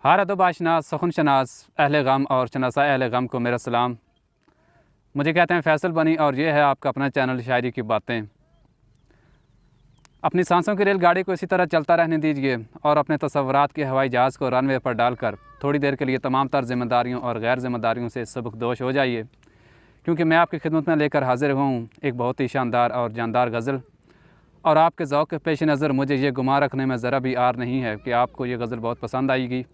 हार अदब आशनास सखुन शनास अहले गम और शनासा अहले गम को मेरा सलाम। मुझे कहते हैं फैसल बनी और ये है आपका अपना चैनल शायरी की बातें। अपनी सांसों की रेलगाड़ी को इसी तरह चलता रहने दीजिए और अपने तसव्वुरात के हवाई जहाज़ को रनवे पर डालकर थोड़ी देर के लिए तमाम तर ज़िम्मेदारियों और गैर ज़िम्मेदारियों से सबकदोश हो जाइए, क्योंकि मैं आपकी खिदमत में लेकर हाजिर हूँ एक बहुत ही शानदार और जानदार गज़ल। और आपके ज़ौक़ के पेश नज़र मुझे ये गुमान रखने में ज़रा भी आर नहीं है कि आपको ये गज़ल बहुत पसंद आएगी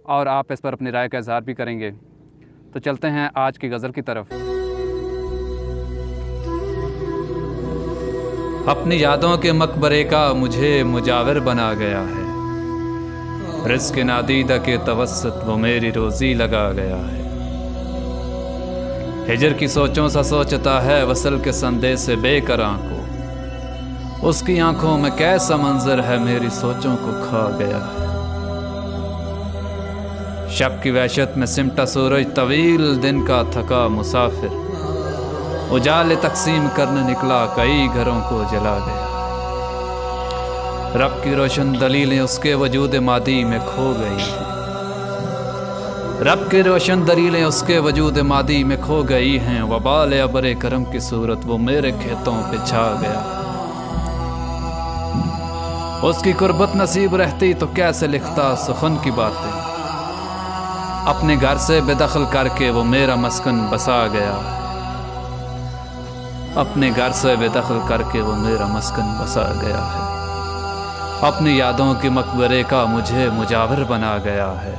और आप इस पर अपनी राय का इज़हार भी करेंगे। तो चलते हैं आज की गज़ल की तरफ। अपनी यादों के मकबरे का मुझे मुजाविर बना गया है, रिज़्क़ नादीदा के तवस्सुत वो मेरी रोज़ी लगा गया है। हिजर की सोचों सा सोचता है वसल के संदेश से बेकरां को, उसकी आंखों में कैसा मंजर है मेरी सोचों को खा गया है। शब की वहशत में सिमटा सूरज तवील दिन का थका मुसाफिर, उजाले तकसीम करने निकला कई घरों को जला गया। रब की रोशन दलीलें उसके वजूद मादी में खो गई हैं, रब की रोशन दलीलें उसके वजूद मादी में खो गई हैं। वबाल अबरे करम की सूरत वो मेरे खेतों पे छा गया। उसकी कुर्बत नसीब रहती तो कैसे लिखता सुखन की बातें, अपने घर से बेदखल करके वो मेरा मस्कन बसा गया है। अपने घर से बेदखल करके वो मेरा मस्कन बसा गया है। अपनी यादों के मकबरे का मुझे मुजाविर बना गया है,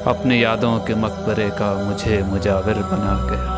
अपनी यादों के मकबरे का मुझे मुजाविर बना गया।